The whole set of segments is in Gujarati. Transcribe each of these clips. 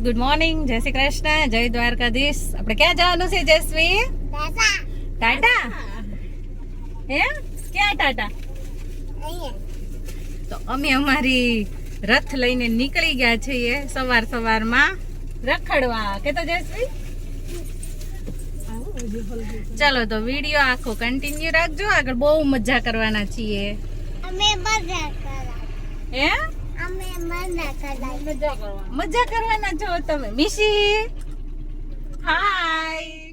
ગુડ મોર્નિંગ, જય શ્રી કૃષ્ણ, જય દ્વારકાધીશ. આપણે ક્યાં જવાનું છે જયશ્રી? ટાટા. હે ક્યાં ટાટા? તો અમે અમારી રથ લઈને નીકળી ગયા છીએ સવારમાં રખડવા. કે તો જયશ્રી? ચાલો તો વિડીયો આખો કન્ટિન્યુ રાખજો, આગળ બહુ મજા કરવાના છીએ. હે મજા કરવાના છો તમે. મિશી હાય.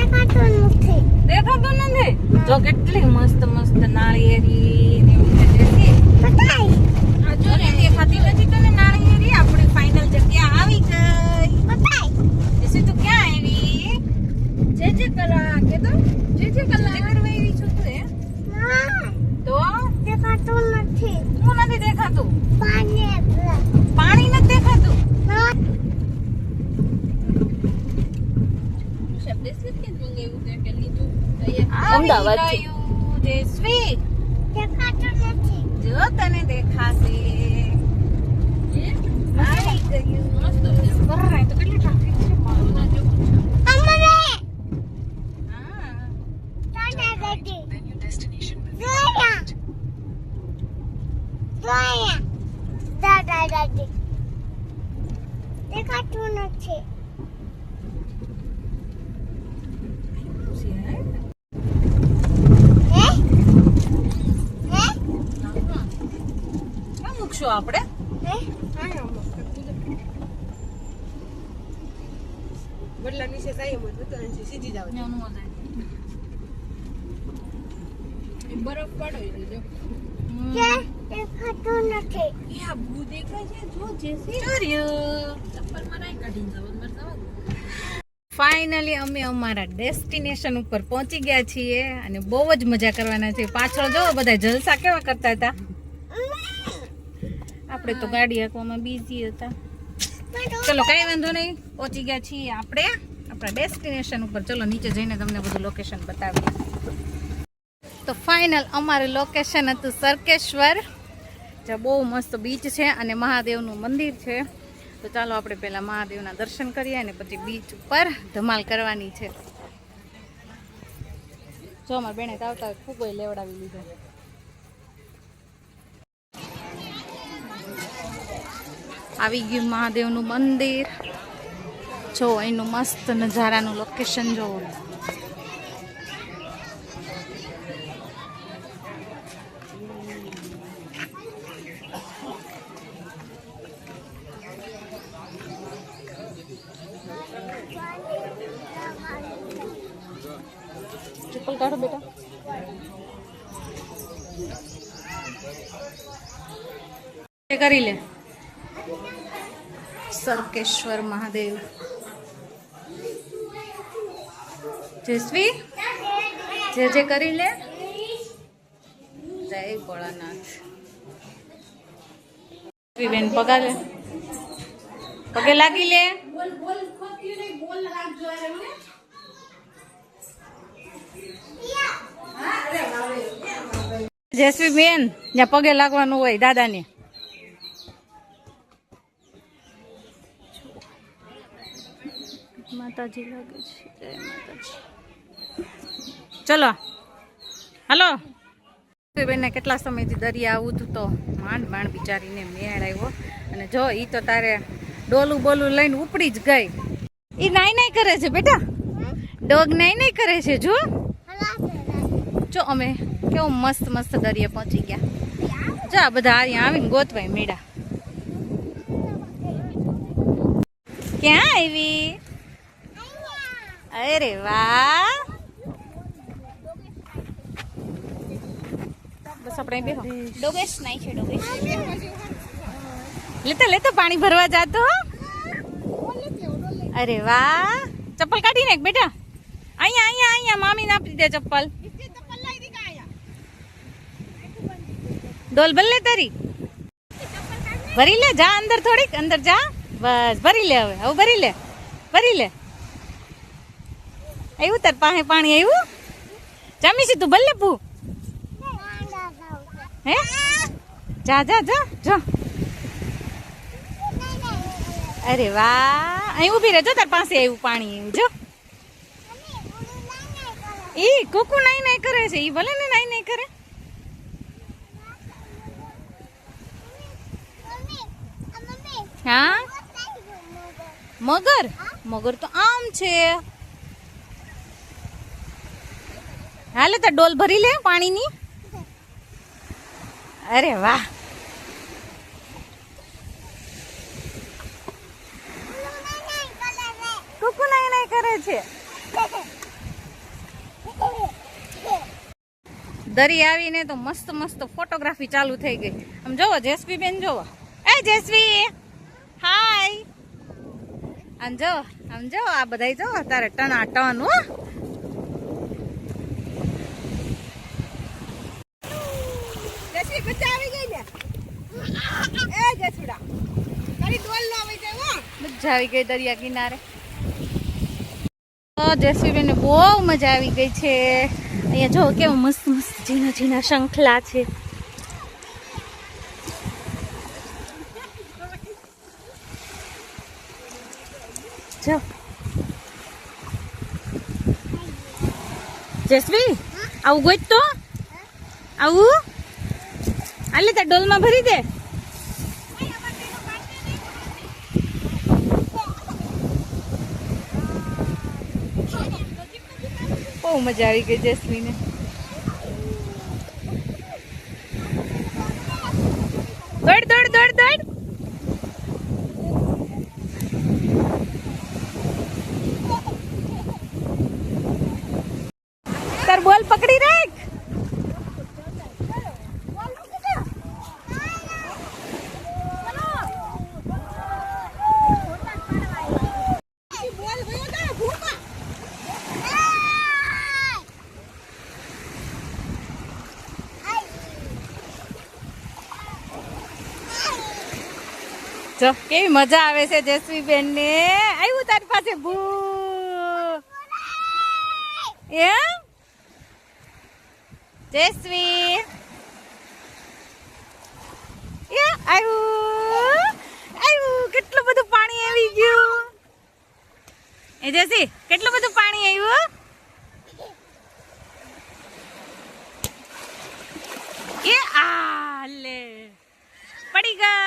દેખાતું નથી. જો કેટલી મસ્ત મસ્ત નાળિયેરી ને દેખાતી નથી તને નાળિયેરી. આપણી ફાઇનલ જગ્યા આવી ગઈ. જैसे તું ક્યાં આવી? જે કલા કે તો જે કલા કરવા આવી છું તું? તો દેખાતું નથી. શું નથી દેખાતું? પાણી નથી દેખાતું. અમદાવાદ જયશ્રી દેખાતું નથી. જો તને દેખાશે. આવી ગયું. તો કેટલી ટ્રાફિક છે. દેખાતું નથી. મૂકશું આપણે વડલા નીચે જાય સીધી જાવ. બરફ પડો દેખાતું નથી. ફાઇનલી અમે અમારા ડેસ્ટિનેશન ઉપર પહોંચી ગયા છીએ અને બહુ જ મજા કરવાના છે. પાછળ જો બધા જલસા કેવા કરતા હતા. આપણે તો ગાડી હાંકવામાં બિઝી હતા. ચલો કઈ વાંધો નહીં, પહોંચી ગયા છીએ આપણે આપણા ડેસ્ટિનેશન ઉપર. ચલો નીચે જઈને તમને બધું લોકેશન બતાવીએ. તો ફાઇનલ અમારું લોકેશન હતું સરકેશ્વર, જ્યાં બહુ મસ્ત બીચ છે અને મહાદેવનું મંદિર છે. તો ચાલો આપણે પહેલાં મહાદેવના દર્શન કરીએ અને પછી બીચ ઉપર ધમાલ કરવાની છે. જો અમારા બેને આવતા ખૂબ લેવડાવી લીધો. આવી ગયું મહાદેવનું મંદિર. જો એનું મસ્ત નજારાનું લોકેશન જો. ચપ્પલ કાઢો બેટા. કરી લે. સરકેશ્વર મહાદેવ. જયશ્રી જે કરી લે. જય ભોળાનાથ. બેન પગારે પગે લાગી લે. જયશ્રી બેન જ્યાં પગે લાગવાનું હોય દાદાને. માતાજી લાગે છે. જય માતાજી. ચલો હાલો. બેનને કેટલા સમયથી દરિયા આવું હતું તો માંડ બિચારીને મેળ આવ્યો. અને જો ઈ તો તારે ડોલું બોલું લઈને ઉપડી જ ગઈ. ઈ નાઈ કરે છે બેટા. ડોગ નહીં નહીં કરે છે જો અમે કેવું મસ્ત મસ્ત દરિયે પહોંચી ગયા. જો આ બધા અહીંયા આવીને ગોતવાય મેળા. ક્યાં આવી? અરે વાહ, બસ આપણે બેહો. ડોગેશ નહીં છે ડોગેશ. લેતા લેતા પાણી ભરવા જાતો. અરે વાહ, ચપ્પલ કાઢી નાખ બેટા. અહીંયા અહીંયા અહીંયા મામીને આપી દે ચપ્પલ. ડોલ ભર લે તારી. ભરી લે, જા અંદર થોડીક અંદર જા. બસ ભરી લે, હવે ભરી લે, ભરી લે. આવ્યું તાર પાસે પાણી આવ્યું? જામી તું ભલે પૂ. હે જા જા જા જા. અરે વાહ, અહીં ઊભી રહેજો, તાર પાસે આવ્યું પાણી આવ્યું જો. ઈ કુકુ નાઈ નાઈ કરે છે, ઈ ભલે ને નાઈ નાઈ કરે. હા મગર, મગર તો આમ છે. હાલે તો ડોલ ભરી લે પાણીની. અરે વાહ, કુકુ નાઈ નાઈ કરે છે. દરી આવીને તો મસ્ત મસ્ત ફોટોગ્રાફી ચાલુ થઈ ગઈ. આમ જોવો જેસવી બેન, જોવો. એ જેસવી, હાય. આમ જો, આમ જો, આ બધા જો તારે ટના ટન. હો જેસી બચ્ચા આવી ગઈ ને. એ જેસુડા તારી ડોલ નો આવી જાય. હો મજા આવી ગઈ દરિયા કિનારે. જેસવીબેન બહુ મજા આવી ગઈ છે. અહીંયા જો કેવું મસ્ત મસ્ત ઝીણા ઝીણા શંખલા છે. જો જેસવી, આવું ગોઈ તો આવું. આલે તાર ડોલમાં ભરી દે. બહુ મજા આવી ગઈ જેસમીને. દોડ દોડ દોડ દોડ. તાર બોલ પકડી રાખ. જો કેવી મજા આવે છે જેસવી બેન ને. આવ્યું તારી પાસે ભૂ? એમ જેસવી એ આવ્યું આવ્યું. કેટલું બધું પાણી આવી ગયું. એ જેસી, કેટલું બધું પાણી આવ્યું. એ આ લે પડી ગઈ.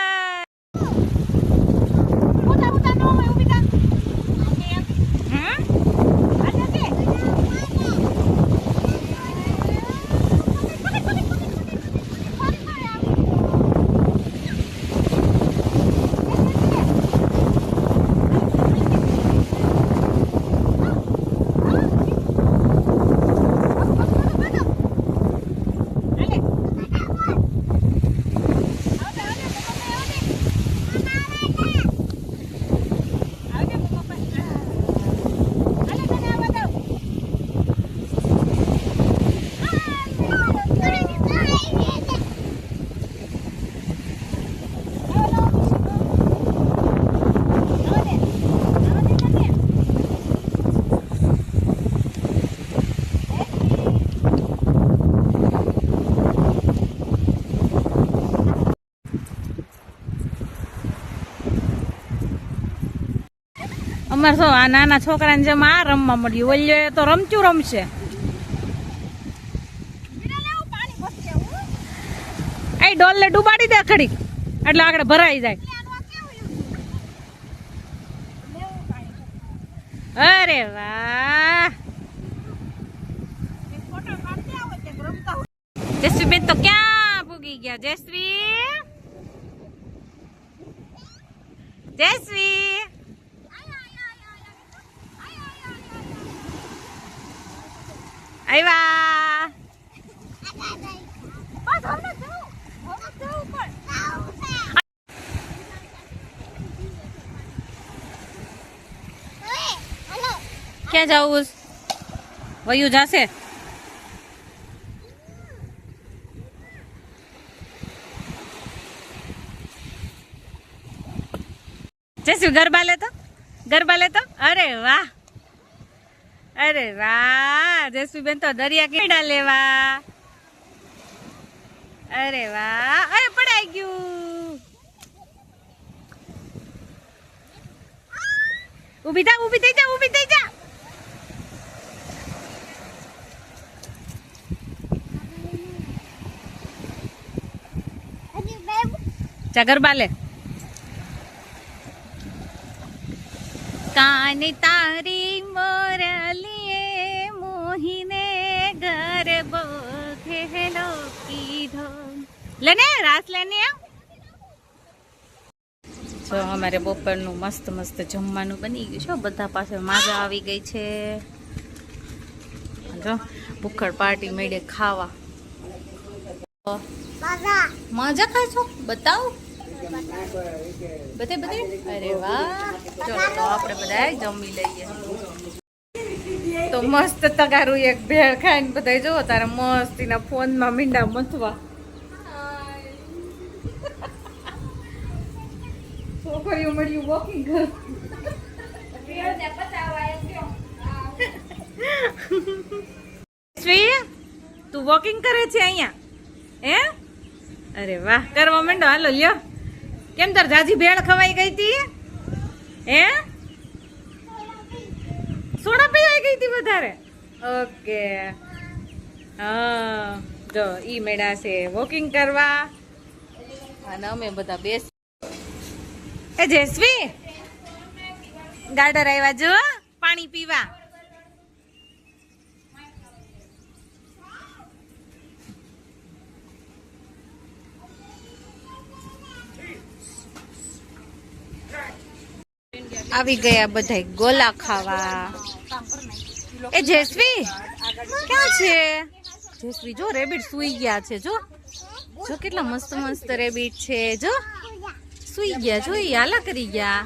અમારે તો આ નાના છોકરાને જેમ આ રમવા મળ્યું. ઓલ્યો તો રમચું રમશે. એ ડોલ ને ડૂબાડી દે ખડી એટલે આગળ ભરાઈ જાય. અરે વાહ, બેન તો ક્યાં પૂગી ગયા? જયશ્રી, જયશ્રી, આવ્યા. ક્યાં જવું? વયું જાશે. જયશ્રી ગરબા લેતો, ગરબા લેતો. અરે વાહ, અરે વાહ. જયશ્રી બેન તો દરિયા કેડા લેવા. અરે વાહ. અરે પડાઈ ગયું. ઊભી થા, ઊભી થઈ જા, ઊભી થઈ જા. જા ગરબા લે. કાન તારી મોરલીએ મોહીને ગરબો ખેલો કીધો. લેને રાસ લેને. જો અમારે બપોરનું મસ્ત મસ્ત જમવાનું બની ગયું છે. બધા પાસે માજા આવી ગઈ છે. જો ભૂખડ પાર્ટી મેળે ખાવા. મજા ખાય છો? બતાવો બધે બધે. અરે વાહ. ચલો તો આપણે બધા જમી લઈએ. તો મસ્ત તગારું એક ભેળ ખાઈને બધા જો તારે મસ્તીના ફોનમાં મીંડા મથવા. છોકરીઓ મળ્યું વોકિંગ કર. તું વોકિંગ કરે છે અહીંયા? હે? અરે વાહ. કરવા માંડો. હાલો લ્યો. કેમ તાર જાજી ભેળ ખવાઈ ગઈ હતી? હે? સોડા પીવાઈ ગઈ હતી વધારે? ઓકે. હા જો ઈ મેળા છે વોકિંગ કરવા અને અમે બધા બેસ. એ જયશ્રી ગાર્ડર આવ્યા જો પાણી પીવા. આવી ગયા બધા ગોલા ખાવા. એ જયશ્રી ક્યાં છે? જયશ્રી જો રેબિટ સુઈ ગયા છે. જો જો કેટલા મસ્ત મસ્ત રેબિટ છે. જો સુઈ ગયા. જો ઈ હાલા કરી ગયા.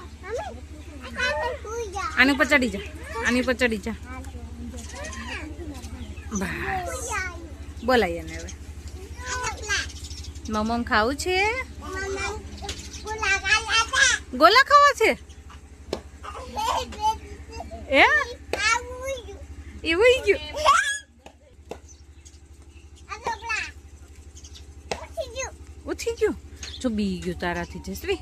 આની પર ચડી જા, આની પર ચડી જા. બસ બોલાય ને હવે. મમમ ખાવું છે? ગોલા ખાવા છે? એ એવું ગયું. ઉઠી ગયું. જો બી ગયું તારાથી જયશ્રી.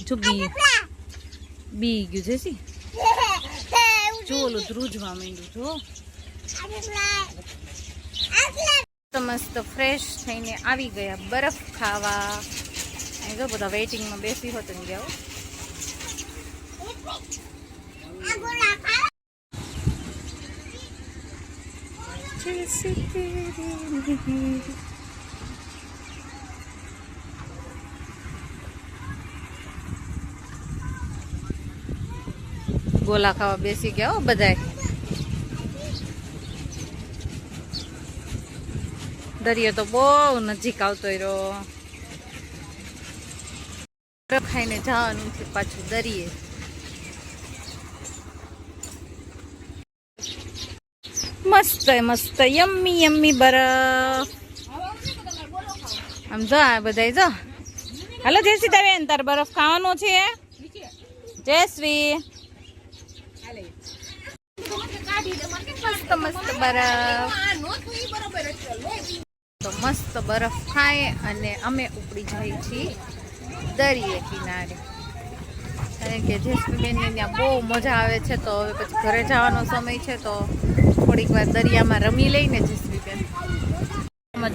જો બી ગયું જયશ્રી. જો ઓલું ધ્રુજવા માંડ્યું. જો મસ્ત ફ્રેશ થઈને આવી ગયા બરફ ખાવા. જો બધા વેઇટિંગમાં બેસી હોત ને જાઓ. ગોલા ખાવા બેસી ગયા હો બધાય. દરિયો તો બહુ નજીક આવતો રહ્યો. ખાઈને જવાનું છે પાછું દરિયે. મસ્ત મસ્ત યમ્મી યમ્મી બરફ. આમ જો આ બધા જો. હાલો જયશ્રી તારે તાર બરફ ખાવાનો છે? જયશ્રી મસ્ત મસ્ત બરફ. તો મસ્ત બરફ ખાય અને અમે ઉપડી જઈએ છીએ દરિયે કિનારે. કારણ કે જયશ્રીબેનને ત્યાં બહુ મજા આવે છે. તો હવે પછી ઘરે જવાનો સમય છે તો થોડીક વાર દરિયામાં રમી લઈને જયશ્રીબેન.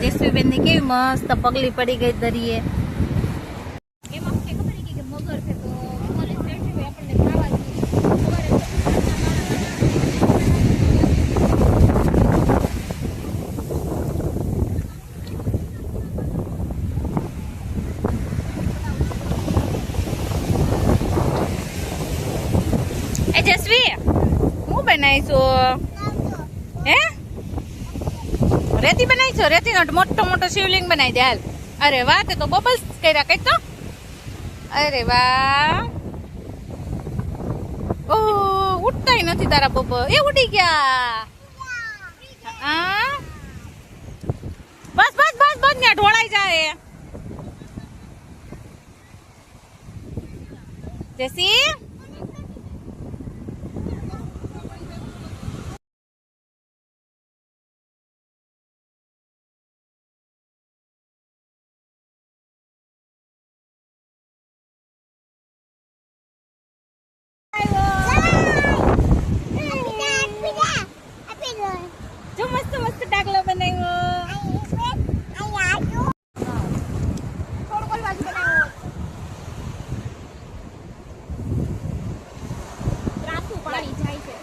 જયશ્રીબેનની કેવી મસ્ત પગલી પડી ગઈ દરિયે. એ જસવી હું બનાવીશું હે રેતી બનાવીશું રેતીનો મોટો મોટો શિવલિંગ બનાવી દે હાલ અરે વાહ તે તો બબલ્સ કર્યા કઈ તો અરે વાહ ઓહ ઉડતાય નથી તારા બબલ એ ઉડી ગયા હા બસ બસ બસ બસ ને ઢોળાઈ જાય જેસી જો મસ્ત મસ્ત ડાગલો બનાવ્યો પાણી જાય છે